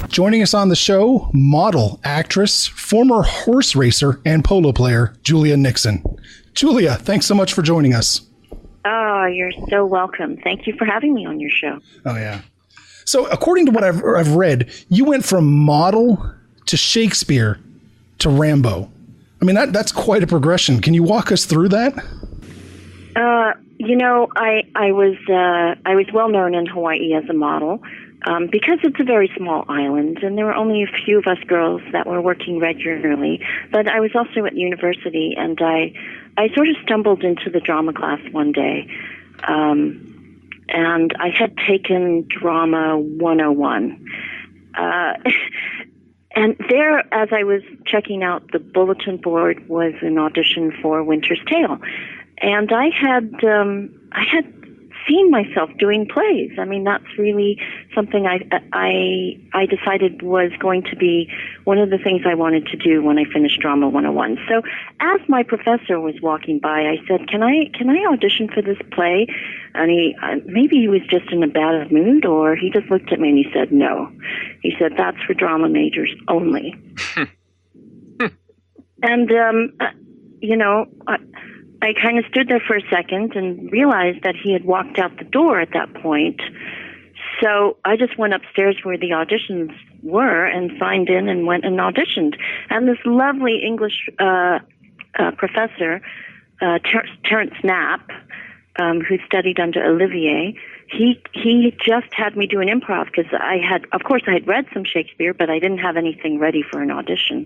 Joining us on the show, model, actress, former horse racer, and polo player, Julia Nickson. Julia, thanks so much for joining us. Oh, you're so welcome. Thank you for having me on your show. Oh, yeah. So according to what I've read, you went from model to Shakespeare to Rambo. I mean, that's quite a progression. Can you walk us through that? I was well known in Hawaii as a model. Because it's a very small island, and there were only a few of us girls that were working regularly. But I was also at university, and I sort of stumbled into the drama class one day, and I had taken Drama 101. And there, as I was checking out the bulletin board, was an audition for Winter's Tale, and I had seen myself doing plays. I mean, that's really something I decided was going to be one of the things I wanted to do when I finished Drama 101. So as my professor was walking by, I said, can I audition for this play? And maybe he was just in a bad mood, or he just looked at me and he said, no. He said, that's for drama majors only. And, I kind of stood there for a second and realized that he had walked out the door at that point. So I just went upstairs where the auditions were and signed in and went and auditioned. And this lovely English professor, Terence Knapp, who studied under Olivier, he just had me do an improv because I had read some Shakespeare, but I didn't have anything ready for an audition.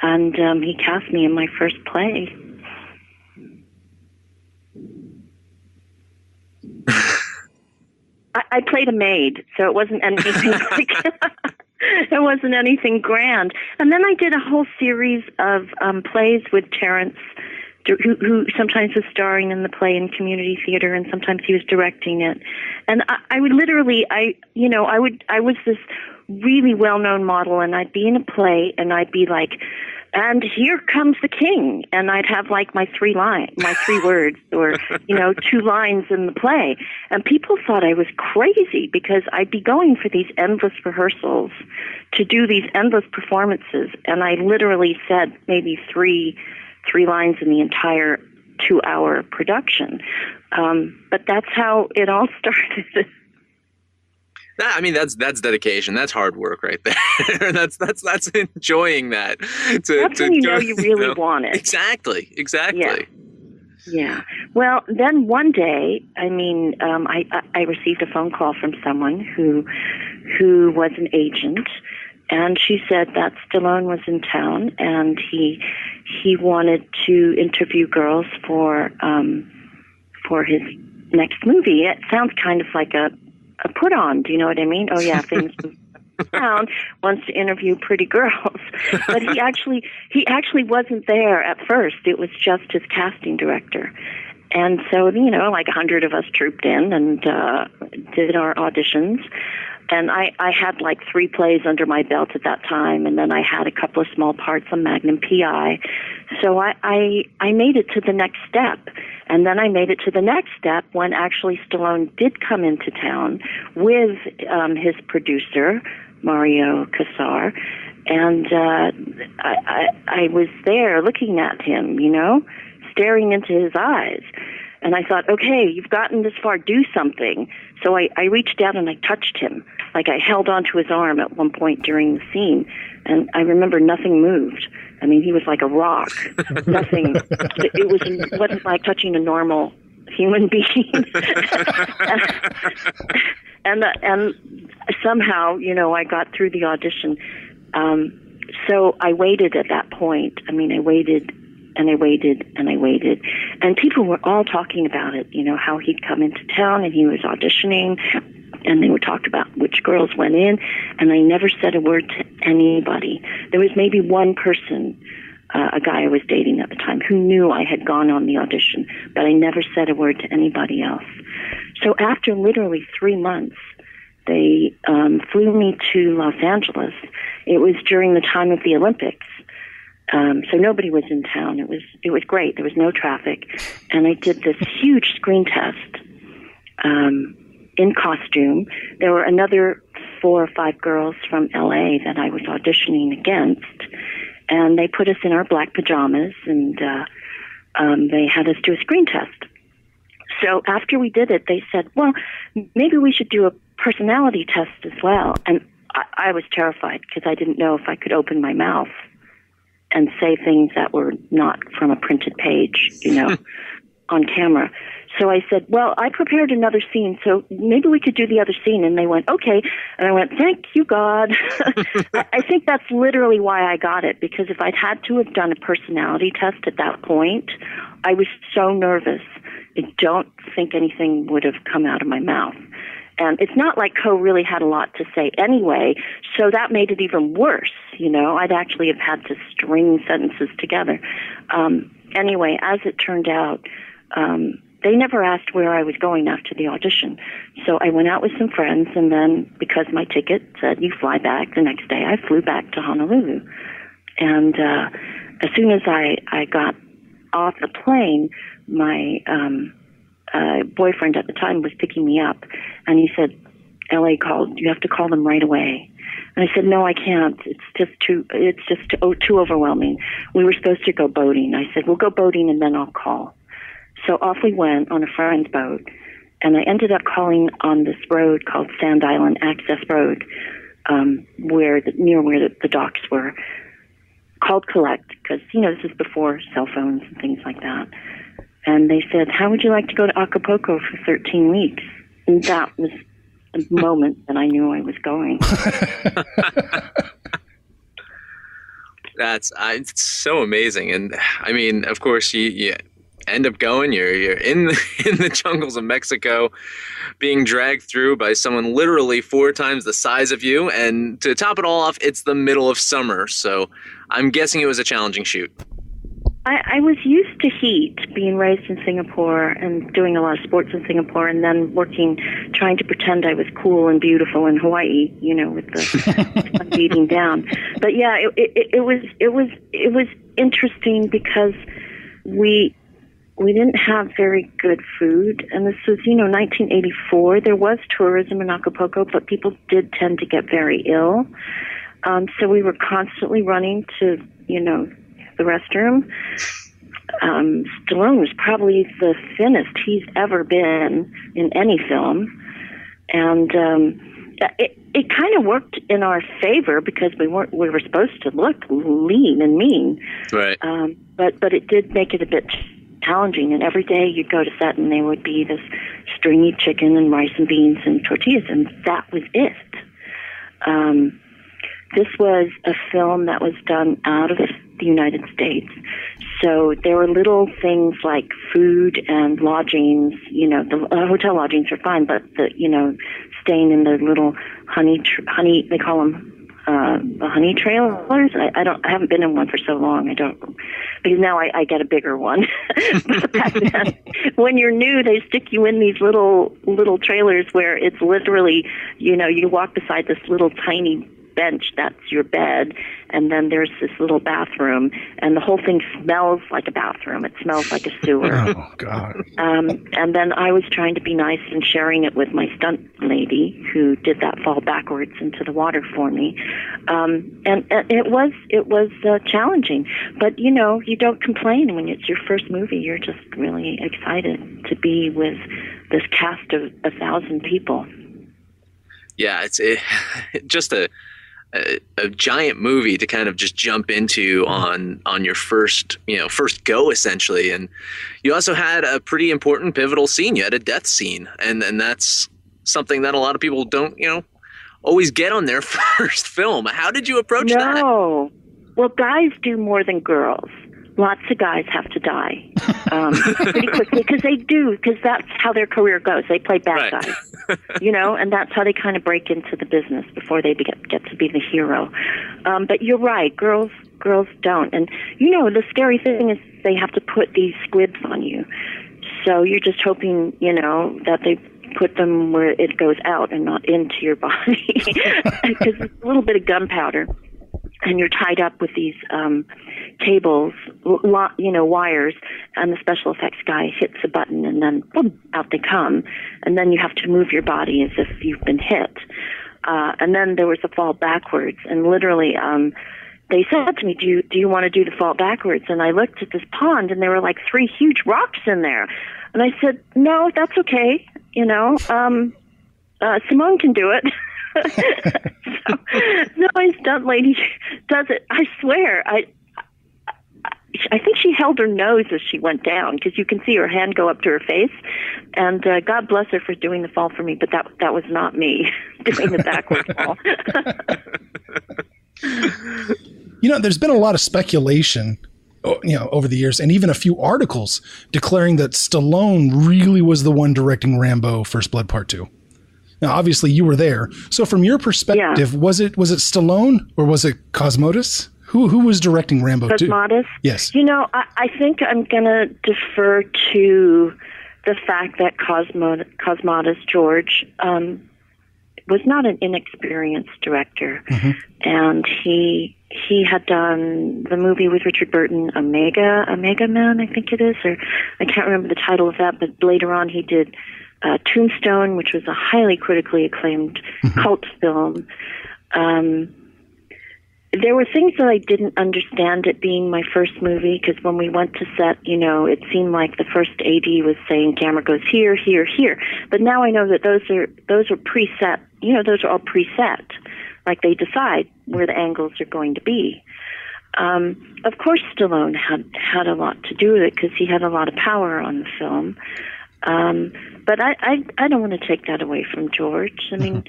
And he cast me in my first play. I played a maid, so it wasn't anything it wasn't anything grand. And then I did a whole series of plays with Terence, who sometimes was starring in the play in community theater, and sometimes he was directing it. And I was this really well-known model, and I'd be in a play, and I'd be like, and here comes the king, and I'd have like my three words, or 2 lines in the play, and people thought I was crazy because I'd be going for these endless rehearsals to do these endless performances, and I literally said maybe three lines in the entire 2-hour production. But that's how it all started. That's dedication. That's hard work right there. that's enjoying that. That's when you really want it. Exactly. Yeah. Well, then one day, I received a phone call from someone who was an agent, and she said that Stallone was in town, and he wanted to interview girls for his next movie. It sounds kind of like a put on, do you know what I mean? Oh yeah, famous town wants to interview pretty girls. But he actually wasn't there at first. It was just his casting director. And so, like 100 of us trooped in and did our auditions. And I had like 3 plays under my belt at that time, and then I had a couple of small parts on Magnum PI. So I made it to the next step. And then I made it to the next step when actually Stallone did come into town with his producer, Mario Casar. And I was there looking at him, staring into his eyes. And I thought, okay, you've gotten this far, do something. So I reached out and I touched him. Like I held onto his arm at one point during the scene. And I remember nothing moved. I mean, he was like a rock. Nothing. It wasn't like touching a normal human being. and somehow, I got through the audition. So I waited at that point. I waited and I waited and I waited. And people were all talking about it, how he'd come into town and he was auditioning. And they would talk about which girls went in, and I never said a word to anybody. There was maybe one person, a guy I was dating at the time, who knew I had gone on the audition, but I never said a word to anybody else. So after literally 3 months, they flew me to Los Angeles. It was during the time of the Olympics. So nobody was in town. It was great. There was no traffic. And I did this huge screen test in costume. There were another 4 or 5 girls from LA that I was auditioning against. And they put us in our black pajamas, and they had us do a screen test. So after we did it, they said, well, maybe we should do a personality test as well. And I was terrified because I didn't know if I could open my mouth and say things that were not from a printed page, on camera. So I said, well, I prepared another scene, so maybe we could do the other scene. And they went, okay. And I went, thank you, God. I think that's literally why I got it, because if I'd had to have done a personality test at that point, I was so nervous. I don't think anything would have come out of my mouth. And it's not like Coe really had a lot to say anyway, so that made it even worse. I'd actually have had to string sentences together. Anyway, as it turned out, they never asked where I was going after the audition. So I went out with some friends, and then because my ticket said you fly back the next day, I flew back to Honolulu. And as soon as I got off the plane, my boyfriend at the time was picking me up, and he said, LA called, you have to call them right away. And I said, no, I can't. It's just too overwhelming. We were supposed to go boating. I said, we'll go boating and then I'll call. So off we went on a friend's boat, and I ended up calling on this road called Sand Island Access Road, near where the docks were, called Collect, because, this is before cell phones and things like that. And they said, how would you like to go to Acapulco for 13 weeks? And that was the moment that I knew I was going. It's so amazing. And I mean, of course, you end up going, you're in the jungles of Mexico, being dragged through by someone literally 4 times the size of you. And to top it all off, it's the middle of summer. So I'm guessing it was a challenging shoot. I was used to heat, being raised in Singapore and doing a lot of sports in Singapore, and then trying to pretend I was cool and beautiful in Hawaii, with the sun beating down. But yeah, it was interesting because we didn't have very good food, and this was 1984. There was tourism in Acapulco, but people did tend to get very ill. So we were constantly running to the restroom. Stallone was probably the thinnest he's ever been in any film, and it kind of worked in our favor because we were supposed to look lean and mean, right? But it did make it a bit challenging. And every day you'd go to set, and there would be this stringy chicken and rice and beans and tortillas, and that was it. This was a film that was done out of the United States. So there were little things like food and lodgings. The hotel lodgings are fine, but staying in the little honey, they call them the honey trailers. I haven't been in one for so long. Because now I get a bigger one. But back then, when you're new, they stick you in these little trailers where it's literally, you walk beside this little tiny bench, that's your bed, and then there's this little bathroom, and the whole thing smells like a bathroom. It smells like a sewer. Oh, God. And then I was trying to be nice and sharing it with my stunt lady, who did that fall backwards into the water for me. And it was challenging, but you don't complain when it's your first movie. You're just really excited to be with this cast of 1,000 people. Yeah, it's just a giant movie to kind of just jump into on your first go, essentially. And you also had a pretty important pivotal scene. You had a death scene, and that's something that a lot of people don't always get on their first film. How did you approach that? No, well, guys do more than girls. Lots of guys have to die pretty quickly because that's how their career goes. They play bad guys, and that's how they kind of break into the business before they get to be the hero. But you're right, girls don't. And the scary thing is they have to put these squibs on you. So you're just hoping, that they put them where it goes out and not into your body, because it's a little bit of gunpowder. and you're tied up with these cables, wires, and the special effects guy hits a button, and then boom, out they come, and then you have to move your body as if you've been hit. And then there was a fall backwards, and literally, they said to me, "Do you want to do the fall backwards?" And I looked at this pond, and there were like 3 huge rocks in there, and I said, "No, that's okay. Simone can do it." So, no, my stunt lady does it. I swear, I think she held her nose as she went down, because you can see her hand go up to her face. And God bless her for doing the fall for me, but that was not me doing the backward fall. There's been a lot of speculation, over the years, and even a few articles declaring that Stallone really was the one directing Rambo: First Blood Part 2. Now, obviously, you were there. So, from your perspective, was it Stallone or was it Cosmatos? Who was directing Rambo 2? Cosmatos? Yes. I think I'm going to defer to the fact that Cosmatos George was not an inexperienced director, and he had done the movie with Richard Burton, Omega Man, I think it is, or I can't remember the title of that. But later on, he did Tombstone, which was a highly critically acclaimed cult film. There were things that I didn't understand, it being my first movie, because when we went to set, it seemed like the first AD was saying camera goes here, here, here. But now I know that those are preset. Those are all preset. Like, they decide where the angles are going to be. Of course, Stallone had a lot to do with it, because he had a lot of power on the film. But I don't want to take that away from George. I mean,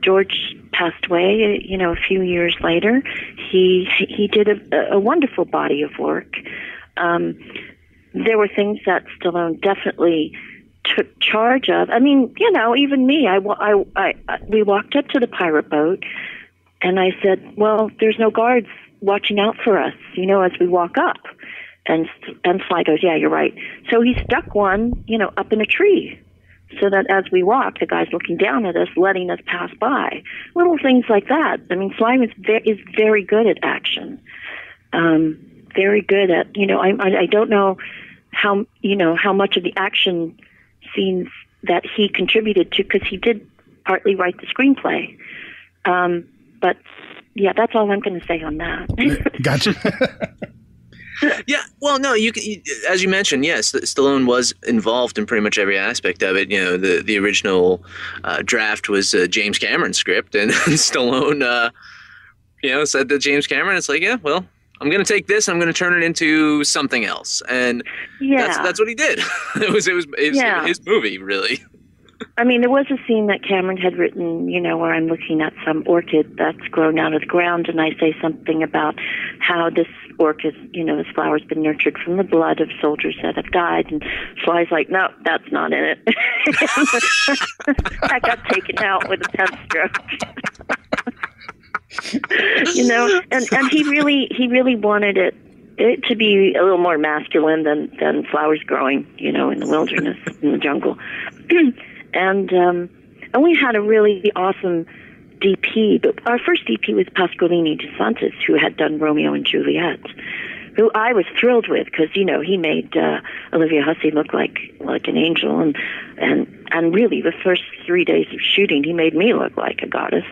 George passed away, a few years later. He did a wonderful body of work. There were things that Stallone definitely took charge of. I mean, even me, we walked up to the pirate boat, and I said, "Well, there's no guards watching out for us, as we walk up." And Sly goes, "Yeah, you're right." So he stuck one, up in a tree, so that as we walk, the guy's looking down at us, letting us pass by. Little things like that. I mean, Sly is very good at action. Very good at, I don't know how much of the action scenes that he contributed to, because he did partly write the screenplay. But yeah, that's all I'm going to say on that. Gotcha. Yeah, well, no, as you mentioned, yes, Stallone was involved in pretty much every aspect of it. The original draft was James Cameron's script, and Stallone, said to James Cameron, "It's like, yeah, well, I'm going to take this, I'm going to turn it into something else," and that's what he did. It was his movie, really. I mean, there was a scene that Cameron had written, where I'm looking at some orchid that's grown out of the ground, and I say something about how this orchid, this flower's been nurtured from the blood of soldiers that have died, and Sly's like, "No, that's not in it." That got taken out with a pen stroke. And he really wanted it to be a little more masculine than flowers growing, in the wilderness, in the jungle. And we had a really awesome DP, but our first DP was Pasqualini de Santis, who had done Romeo and Juliet, who I was thrilled with, because he made Olivia Hussey look like an angel, and really the first 3 days of shooting he made me look like a goddess.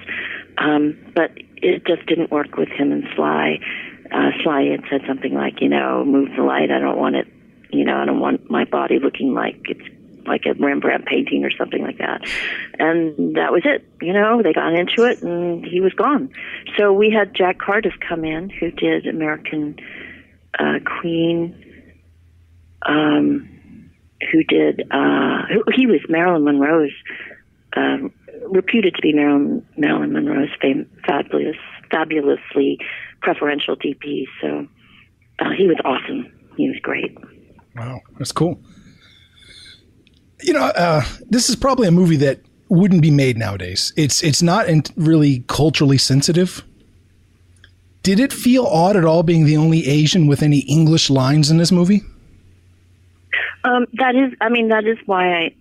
But it just didn't work with him and Sly. Sly had said something like, "Move the light. I don't want it. I don't want my body looking like it's like a Rembrandt painting or something like that." And that was it. They got into it, and he was gone. So we had Jack Cardiff come in, who did American Queen, he was Marilyn Monroe's, reputed to be Marilyn Monroe's fabulously preferential DP. So he was awesome. He was great. Wow, that's cool. This is probably a movie that wouldn't be made nowadays. It's not really culturally sensitive. Did it feel odd at all being the only Asian with any English lines in this movie? That is why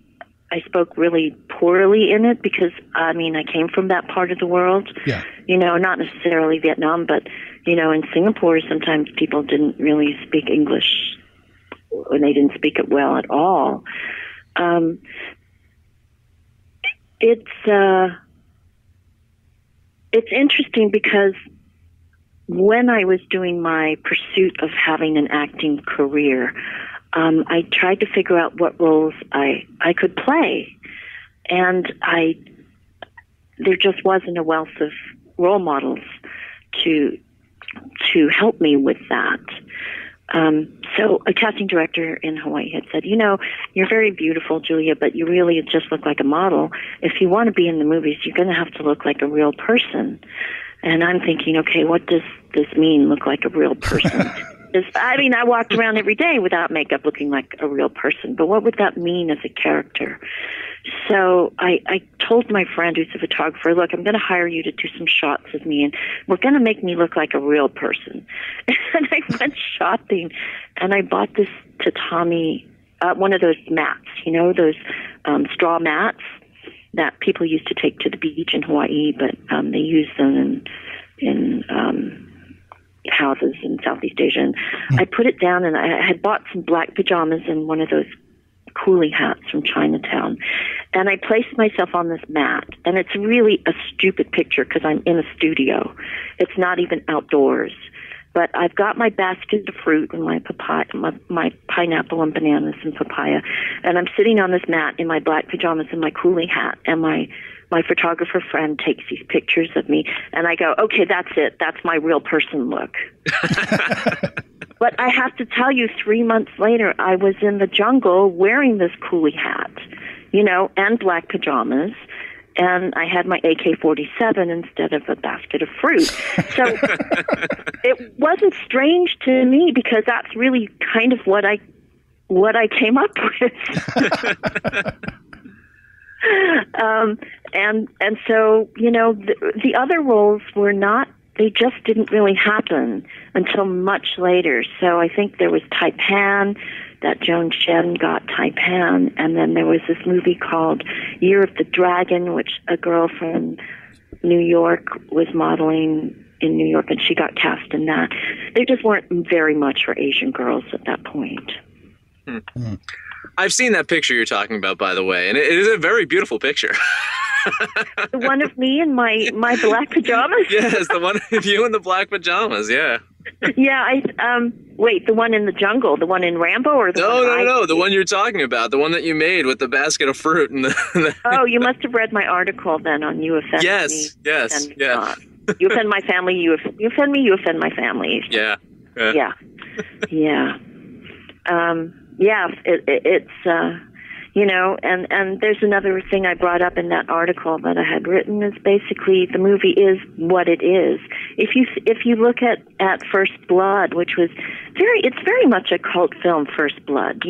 I spoke really poorly in it, because I came from that part of the world. Yeah. not necessarily Vietnam, but, in Singapore, sometimes people didn't really speak English, and they didn't speak it well at all. It's interesting because when I was doing my pursuit of having an acting career, I tried to figure out what roles I could play, and there just wasn't a wealth of role models to help me with that. So a casting director in Hawaii had said, you're very beautiful, Julia, but you really just look like a model. If you want to be in the movies, you're going to have to look like a real person. And I'm thinking, okay, what does this mean, look like a real person? I walked around every day without makeup looking like a real person, but what would that mean as a character? So I told my friend who's a photographer, look, I'm going to hire you to do some shots of me, and we're going to make me look like a real person. And I went shopping, and I bought this tatami, one of those mats, those straw mats that people used to take to the beach in Hawaii, but they use them in houses in Southeast Asia. And I put it down, and I had bought some black pajamas and one of those coolie hats from Chinatown. And I placed myself on this mat. And it's really a stupid picture because I'm in a studio. It's not even outdoors. But I've got my basket of fruit and my papaya, my pineapple and bananas and papaya. And I'm sitting on this mat in my black pajamas and my coolie hat. And my photographer friend takes these pictures of me. And I go, okay, that's it. That's my real person look. But I have to tell you, 3 months later, I was in the jungle wearing this coolie hat, and black pajamas. And I had my AK-47 instead of a basket of fruit. So it wasn't strange to me because that's really kind of what I came up with. And so, the other roles were not, they just didn't really happen until much later. So I think there was Taipan, that Joan Shen got Taipan, and then there was this movie called Year of the Dragon, which a girl from New York was modeling in New York, and she got cast in that. There just weren't very much for Asian girls at that point. I've seen that picture you're talking about, by the way, and it is a very beautiful picture. The one of me in my black pajamas? Yes, the one of you in the black pajamas, yeah. Yeah, wait, the one in the jungle, the one in Rambo, or the one No, the one you're talking about, the one that you made with the basket of fruit and the Oh, you must have read my article then on You Offend Me. Yes. You offend my family, you offend me, you offend my family. Yeah. It's and there's another thing I brought up in that article that I had written is basically the movie is what it is. If you look at First Blood, which was it's very much a cult film, First Blood,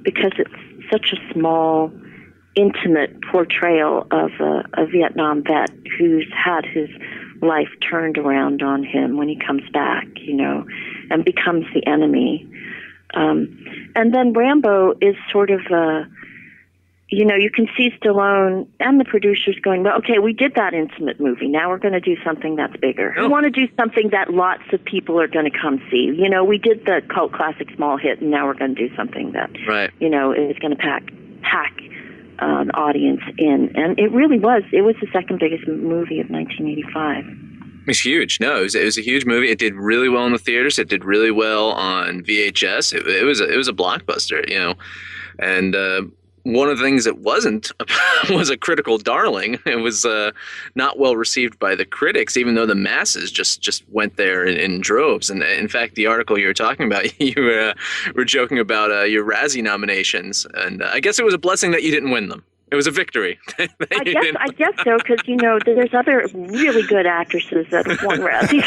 because it's such a small, intimate portrayal of a Vietnam vet who's had his life turned around on him when he comes back, and becomes the enemy. And then Rambo is sort of you can see Stallone and the producers going, well, okay, we did that intimate movie. Now we're going to do something that's bigger. We want to do something that lots of people are going to come see. We did the cult classic Small Hit, and now we're going to do something that, is going to pack an audience in. And it really was. It was the second biggest movie of 1985. It's huge. No, it was a huge movie. It did really well in the theaters. It did really well on VHS. It was a blockbuster, And one of the things it wasn't was a critical darling. It was not well received by the critics, even though the masses just went there in droves. And in fact, the article you were talking about, you were joking about your Razzie nominations, and I guess it was a blessing that you didn't win them. It was a victory. I guess so, because there's other really good actresses that have won Razzies.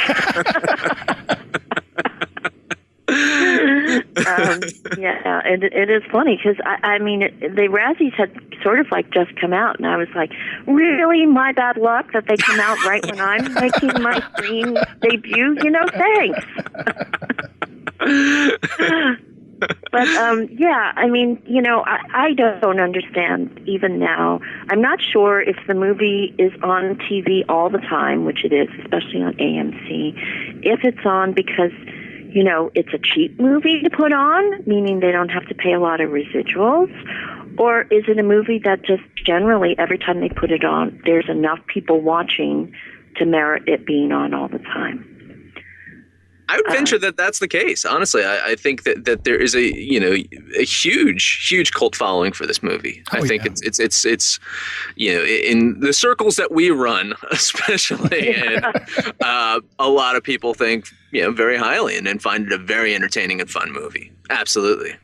And it is funny because the Razzies had sort of just come out, and I was like, really, my bad luck that they come out right when I'm making my screen debut. Thanks. But yeah, I mean, you know, I don't understand even now. I'm not sure if the movie is on TV all the time, which it is, especially on AMC. If it's on because, you know, it's a cheap movie to put on, meaning they don't have to pay a lot of residuals, or is it a movie that just generally every time they put it on, there's enough people watching to merit it being on all the time? I would venture that that's the case. Honestly, I think that there is a huge cult following for this movie. I think it's in the circles that we run, especially, and a lot of people think very highly and find it a very entertaining and fun movie. Absolutely.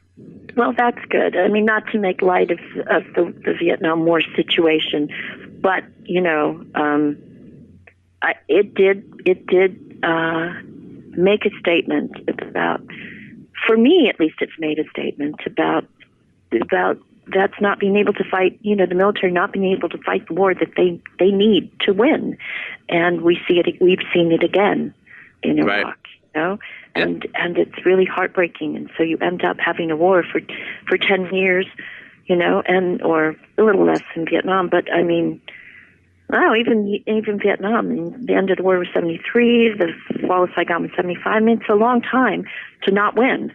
Well, that's good. I mean, not to make light of the Vietnam War situation, but it did make a statement about, for me at least, it's made a statement about that's not being able to fight, the military not being able to fight the war that they need to win. And we've seen it again in Iraq, and it's really heartbreaking. And so you end up having a war for 10 years, or a little less in Vietnam, but I mean, wow, even Vietnam, and the end of the war was 73, the fall of Saigon was 75. I mean, it's a long time to not win.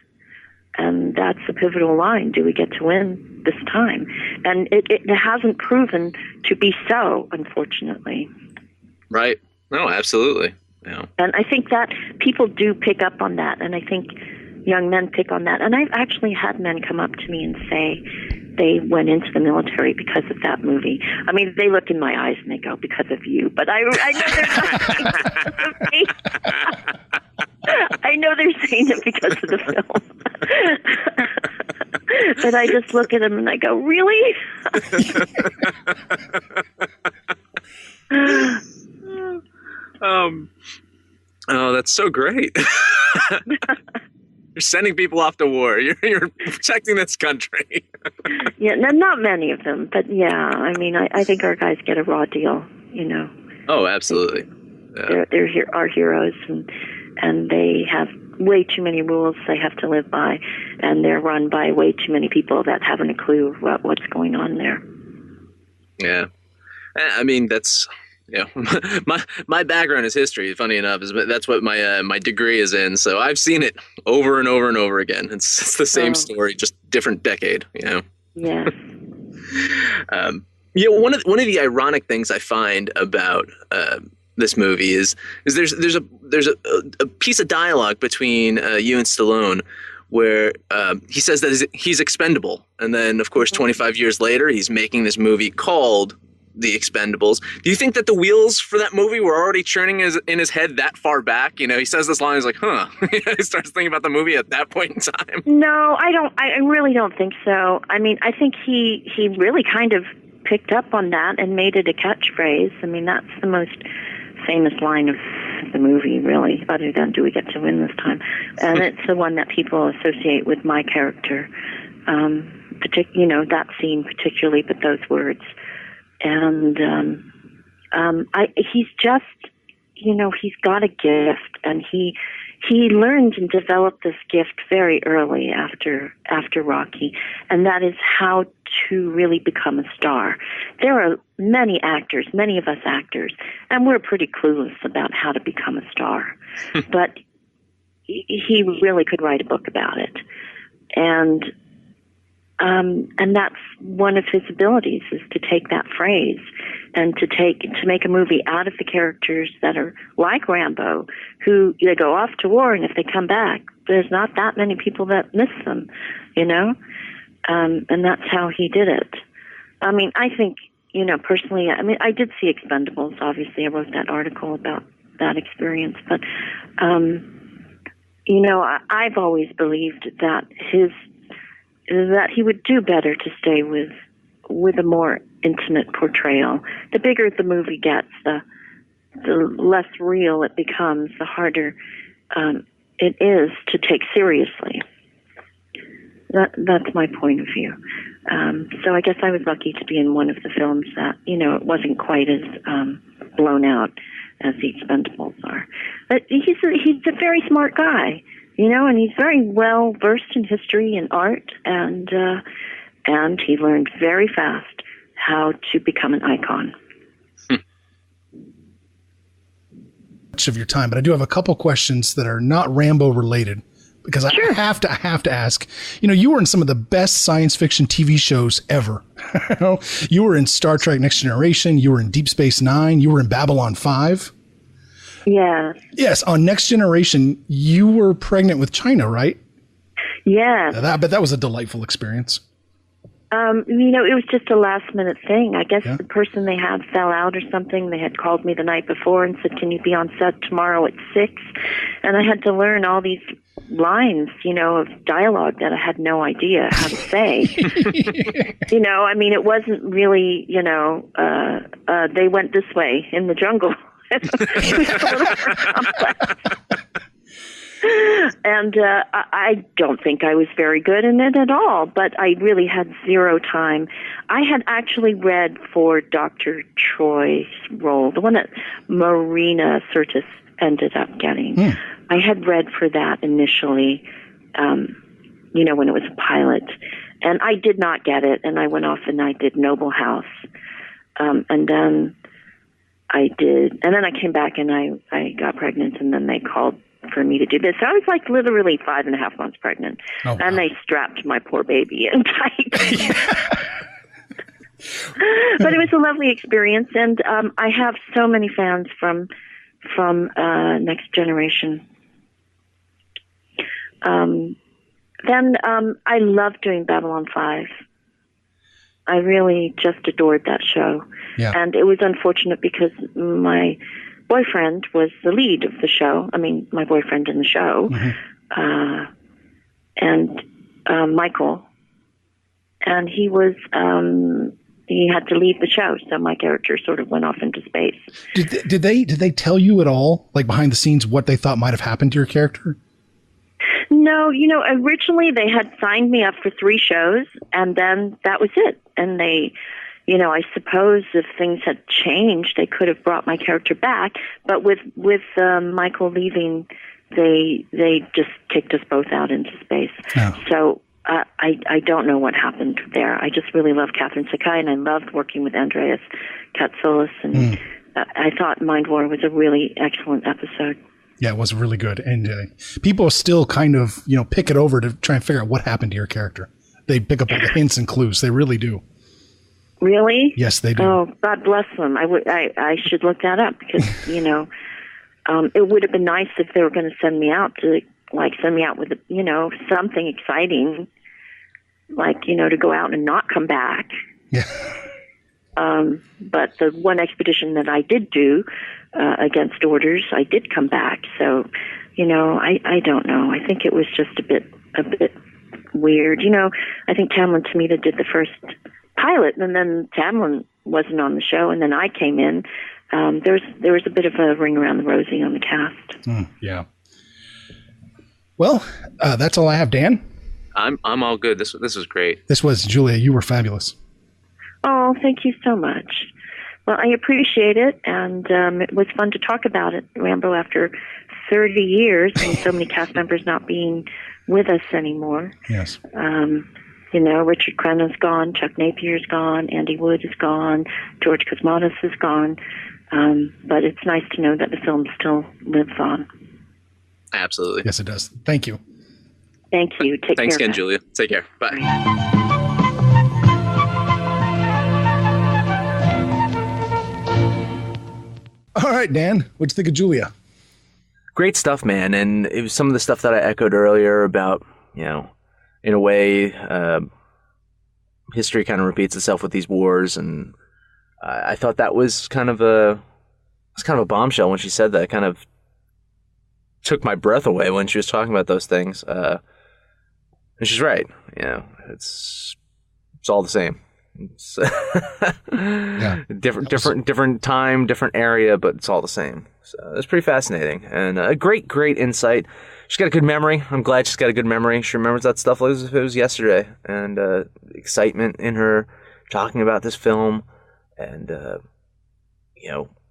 And that's the pivotal line. Do we get to win this time? And it hasn't proven to be so, unfortunately. Right. No, absolutely. Yeah. And I think that people do pick up on that, and I think young men pick on that. And I've actually had men come up to me and say they went into the military because of that movie. I mean, they look in my eyes and they go, because of you. But I know they're not saying because of me. I know they're saying it because of the film. But I just look at them and I go, really? Oh, that's so great. You're sending people off to war. You're protecting this country. Yeah, not many of them, but yeah, I mean, I think our guys get a raw deal, Oh, absolutely. Yeah. They're our heroes, and they have way too many rules they have to live by, and they're run by way too many people that haven't a clue about what's going on there. Yeah. I mean, that's... my background is history. Funny enough, that's what my degree is in. So I've seen it over and over and over again. It's the same story, just different decade. Yeah. One of the ironic things I find about this movie is there's a piece of dialogue between you and Stallone where he says that he's expendable, and then of course 25 years later he's making this movie called The Expendables. Do you think that the wheels for that movie were already churning in his head that far back? He says this line, he's like, huh. He starts thinking about the movie at that point in time. No, I don't. I really don't think so. I mean, I think he really kind of picked up on that and made it a catchphrase. I mean, that's the most famous line of the movie, really, other than "Do we get to win this time?" And it's the one that people associate with my character, that scene particularly, but those words. And he's just, he's got a gift, and he learned and developed this gift very early after Rocky, and that is how to really become a star. There are many of us actors, and we're pretty clueless about how to become a star, but he really could write a book about it, and that's one of his abilities, is to take that phrase and to make a movie out of the characters that are like Rambo, who they go off to war, and if they come back, there's not that many people that miss them, and that's how he did it. I mean, I think, personally, I mean, I did see Expendables. Obviously, I wrote that article about that experience, but I've always believed that he would do better to stay with a more intimate portrayal. The bigger the movie gets, the less real it becomes, the harder it is to take seriously. That's my point of view. So I guess I was lucky to be in one of the films that, it wasn't quite as blown out as The Expendables are. But he's a very smart guy. And he's very well versed in history and art, and he learned very fast how to become an icon. Much of your time, but I do have a couple questions that are not Rambo related, because I have to ask. You were in some of the best science fiction TV shows ever. You were in Star Trek: Next Generation. You were in Deep Space Nine. You were in Babylon 5. Yeah. Yes, on Next Generation, you were pregnant with China, right? Yeah. But that was a delightful experience. It was just a last-minute thing. I guess the person they had fell out or something. They had called me the night before and said, "Can you be on set tomorrow at 6?" And I had to learn all these lines, of dialogue that I had no idea how to say. It wasn't really, they went this way in the jungle. It was a little more complex. And I don't think I was very good in it at all, but I really had zero time. I had actually read for Dr. Troy's role, the one that Marina Sirtis ended up getting. I had read for that initially, when it was a pilot, and I did not get it, and I went off and I did Noble House, and then I did, and then I came back and I got pregnant, and then they called for me to do this. So I was like literally 5.5 months pregnant. Oh, wow. And they strapped my poor baby in tight. But it was a lovely experience, and I have so many fans from Next Generation. Then I loved doing Babylon 5. I really just adored that show. Yeah. And it was unfortunate because my boyfriend was the lead of the show. I mean, my boyfriend in the show, and Michael, and he was he had to leave the show, so my character sort of went off into space. Did they tell you at all, like behind the scenes, what they thought might have happened to your character? No, originally they had signed me up for 3 shows, and then that was it. And they, I suppose if things had changed, they could have brought my character back. But with Michael leaving, they just kicked us both out into space. Oh. So I don't know what happened there. I just really love Catherine Sakai, and I loved working with Andreas Katsoulis, and I thought Mind War was a really excellent episode. Yeah, it was really good. And people still kind of, pick it over to try and figure out what happened to your character. They pick up all the hints and clues. They really do. Really? Yes, they do. Oh, God bless them. I should look that up because, it would have been nice if they were going to send me out with, something exciting, to go out and not come back. Yeah. But the one expedition that I did do against orders, I did come back. So, I don't know. I think it was just a bit weird. I think Tamlin Tamita did the first pilot, and then Tamlin wasn't on the show, and then I came in. There was a bit of a ring around the rosy on the cast. Yeah. Well, that's all I have, Dan. I'm all good. This was great. This was Julia. You were fabulous. Oh, thank you so much. Well, I appreciate it, and it was fun to talk about it, Rambo, after 30 years and so many cast members not being with us anymore. Yes. Richard Crenna's gone, Chuck Napier's gone, Andy Wood is gone, George Cosmatos is gone, but it's nice to know that the film still lives on. Absolutely. Yes, it does. Thank you. Thank you. Thanks again, Julia. Take care. Bye. All right, Dan, what'd you think of Julia? Great stuff, man. And it was some of the stuff that I echoed earlier about, in a way, history kind of repeats itself with these wars. And I thought that was kind of a bombshell when she said that. It kind of took my breath away when she was talking about those things. And she's right. It's all the same. It's different time, different area, but it's all the same. So it's pretty fascinating and a great insight. She's got a good memory. I'm glad she's got a good memory. She remembers that stuff like as if it was yesterday, and excitement in her talking about this film, and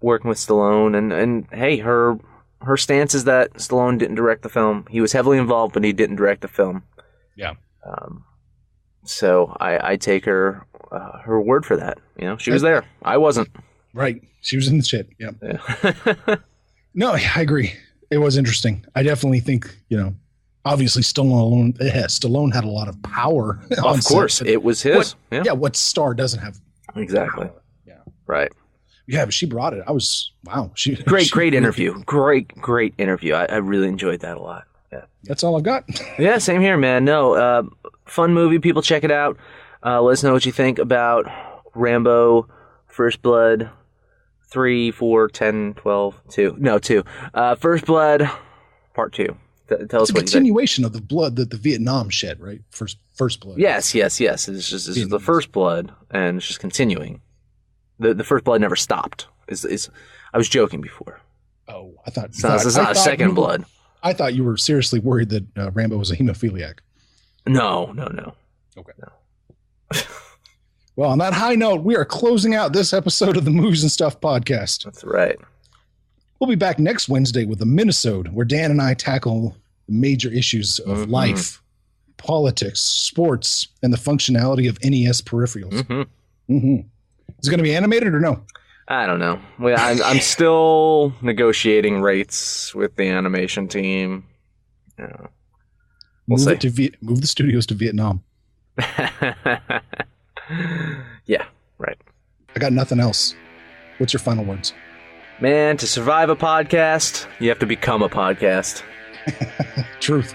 working with Stallone, and hey, her her stance is that Stallone didn't direct the film. He was heavily involved, but he didn't direct the film. Yeah. So I take her word for that. She was there. I wasn't. Right. She was in the shit. Yep. Yeah. No, I agree. It was interesting. I definitely think, obviously Stallone had a lot of power. Of course. It was his. What star doesn't have exactly power? Yeah. Right. Yeah, but she brought it. Wow. Great interview. Great interview. I really enjoyed that a lot. Yeah. That's all I've got. Yeah, same here, man. No, fun movie. People check it out. Let us know what you think about Rambo, First Blood, 3, 4, 10, 12, 2. No, 2. First Blood, Part 2. Tell us It's a what you think. continuation of the blood that the Vietnam shed, right? First Blood. Yes. It's just the First Blood, and it's just continuing. The First Blood never stopped. I was joking before. Oh, I thought it's not a Second Blood. I thought you were seriously worried that Rambo was a hemophiliac. No. Okay. No. Well, on that high note, we are closing out this episode of the Movies and Stuff podcast. That's right. We'll be back next Wednesday with the Minnesota, where Dan and I tackle the major issues of life, politics, sports, and the functionality of NES peripherals. Is it going to be animated or no? I don't know. Well, I'm still negotiating rates with the animation team. Move the studios to Vietnam. Yeah, right. I got nothing else. What's your final words? Man, to survive a podcast, you have to become a podcast. Truth.